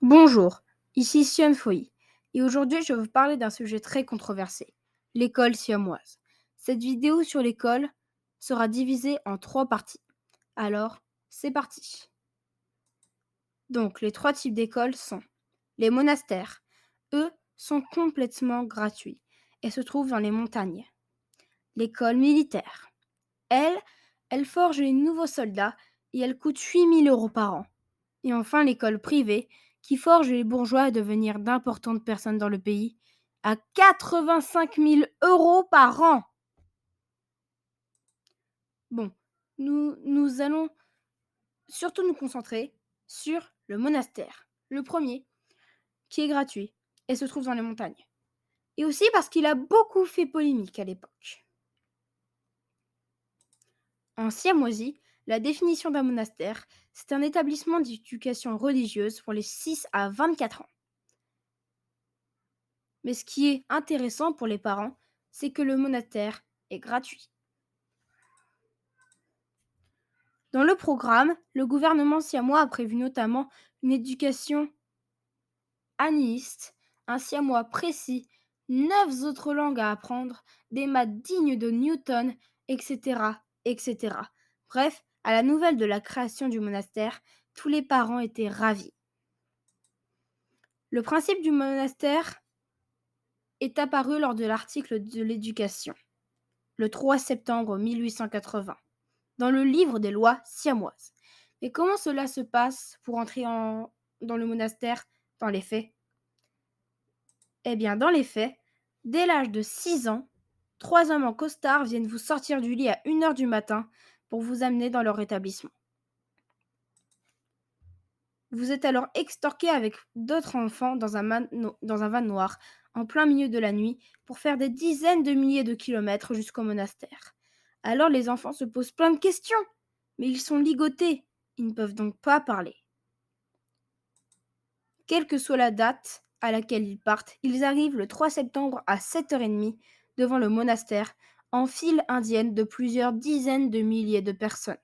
Bonjour, ici Sion Foy, et aujourd'hui je vais vous parler d'un sujet très controversé, l'école siamoise. Cette vidéo sur l'école sera divisée en 3 parties. Alors, c'est parti. Donc, les 3 types d'écoles sont les monastères. Eux sont complètement gratuits et se trouvent dans les montagnes. L'école militaire. Elle forge les nouveaux soldats et elle coûte 8 000 € par an. Et enfin, l'école privée, qui forge les bourgeois à devenir d'importantes personnes dans le pays, à 85 000 € par an. Bon, nous allons surtout nous concentrer sur le monastère. Le premier, qui est gratuit et se trouve dans les montagnes. Et aussi parce qu'il a beaucoup fait polémique à l'époque. En siamoisie, la définition d'un monastère, c'est un établissement d'éducation religieuse pour les 6 à 24 ans. Mais ce qui est intéressant pour les parents, c'est que le monastère est gratuit. Dans le programme, le gouvernement siamois a prévu notamment une éducation aniste, un siamois précis, 9 autres langues à apprendre, des maths dignes de Newton, etc., etc. Bref, à la nouvelle de la création du monastère, tous les parents étaient ravis. Le principe du monastère est apparu lors de l'article de l'éducation, le 3 septembre 1880, dans le livre des lois siamoises. Mais comment cela se passe pour entrer dans le monastère dans les faits? Eh bien, dans les faits, dès l'âge de 6 ans, 3 hommes en costard viennent vous sortir du lit à 1 h du matin pour vous amener dans leur établissement. Vous êtes alors extorqué avec d'autres enfants dans un van noir, en plein milieu de la nuit, pour faire des dizaines de milliers de kilomètres jusqu'au monastère. Alors les enfants se posent plein de questions, mais ils sont ligotés, ils ne peuvent donc pas parler. Quelle que soit la date à laquelle ils partent, ils arrivent le 3 septembre à 7 h 30 devant le monastère, en file indienne de plusieurs dizaines de milliers de personnes.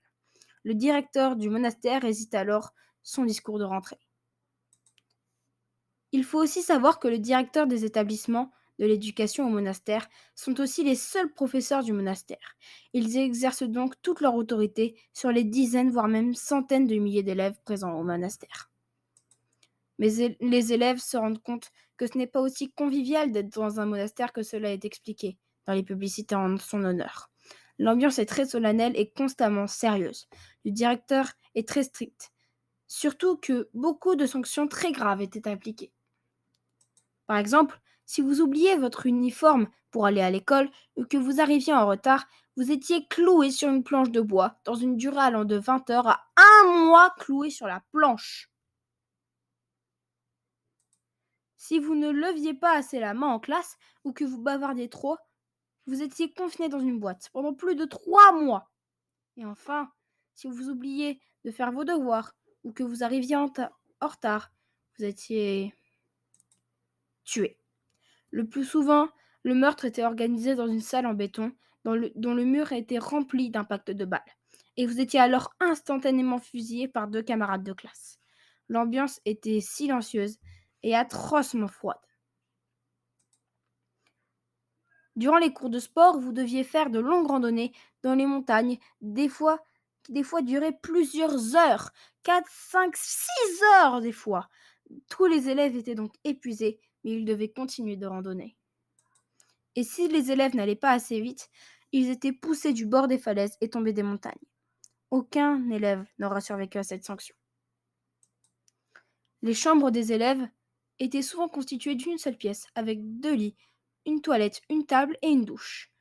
Le directeur du monastère hésite alors son discours de rentrée. Il faut aussi savoir que le directeur des établissements de l'éducation au monastère sont aussi les seuls professeurs du monastère. Ils exercent donc toute leur autorité sur les dizaines, voire même centaines de milliers d'élèves présents au monastère. Mais les élèves se rendent compte que ce n'est pas aussi convivial d'être dans un monastère que cela est expliqué dans les publicités en son honneur. L'ambiance est très solennelle et constamment sérieuse. Le directeur est très strict, surtout que beaucoup de sanctions très graves étaient appliquées. Par exemple, si vous oubliez votre uniforme pour aller à l'école ou que vous arriviez en retard, vous étiez cloué sur une planche de bois dans une durée allant de 20 heures à 1 mois cloué sur la planche. Si vous ne leviez pas assez la main en classe ou que vous bavardiez trop, vous étiez confiné dans une boîte pendant plus de 3 mois. Et enfin, si vous oubliez de faire vos devoirs ou que vous arriviez en retard, vous étiez tué. Le plus souvent, le meurtre était organisé dans une salle en béton dont le mur était rempli d'impacts de balles. Et vous étiez alors instantanément fusillé par 2 camarades de classe. L'ambiance était silencieuse et atrocement froide. Durant les cours de sport, vous deviez faire de longues randonnées dans les montagnes, qui des fois duraient plusieurs heures, 4, 5, 6 heures des fois. Tous les élèves étaient donc épuisés, mais ils devaient continuer de randonner. Et si les élèves n'allaient pas assez vite, ils étaient poussés du bord des falaises et tombés des montagnes. Aucun élève n'aura survécu à cette sanction. Les chambres des élèves étaient souvent constituées d'une seule pièce, avec 2 lits, une toilette, une table et une douche.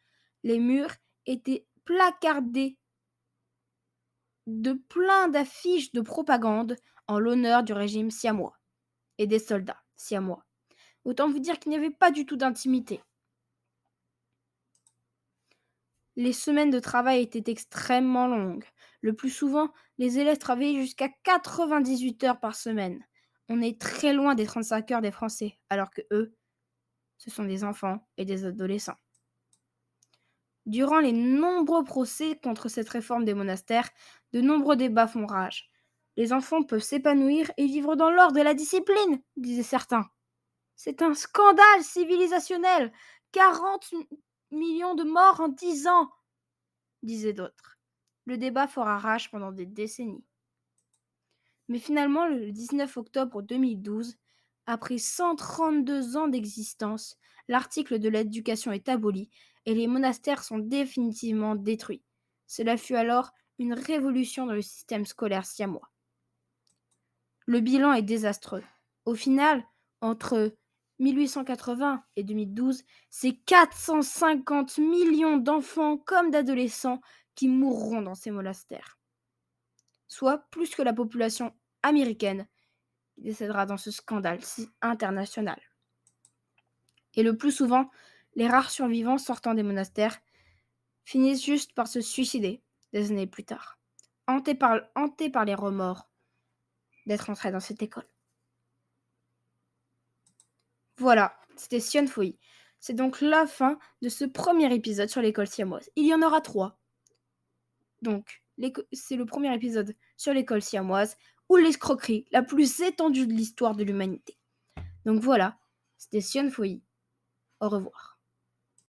Les murs étaient placardés de plein d'affiches de propagande en l'honneur du régime siamois et des soldats siamois. Autant vous dire qu'il n'y avait pas du tout d'intimité. Les semaines de travail étaient extrêmement longues. Le plus souvent, les élèves travaillaient jusqu'à 98 heures par semaine. On est très loin des 35 heures des Français, alors que eux, ce sont des enfants et des adolescents. Durant les nombreux procès contre cette réforme des monastères, de nombreux débats font rage. Les enfants peuvent s'épanouir et vivre dans l'ordre et la discipline, disaient certains. C'est un scandale civilisationnel. 40 millions de morts en 10 ans, disaient d'autres. Le débat fera rage pendant des décennies. Mais finalement, le 19 octobre 2012, après 132 ans d'existence, l'article de l'éducation est aboli et les monastères sont définitivement détruits. Cela fut alors une révolution dans le système scolaire siamois. Le bilan est désastreux. Au final, entre 1880 et 2012, c'est 450 millions d'enfants comme d'adolescents qui mourront dans ces monastères, soit plus que la population américaine qui décédera dans ce scandale si international. Et le plus souvent, les rares survivants sortant des monastères finissent juste par se suicider des années plus tard, hantés par les remords d'être entrés dans cette école. Voilà, c'était Sion Foyi. C'est donc la fin de ce premier épisode sur l'école siamoise. Il y en aura 3. Donc, c'est le premier épisode sur l'école siamoise ou l'escroquerie la plus étendue de l'histoire de l'humanité. Donc voilà, c'était Sion Foyi. Au revoir.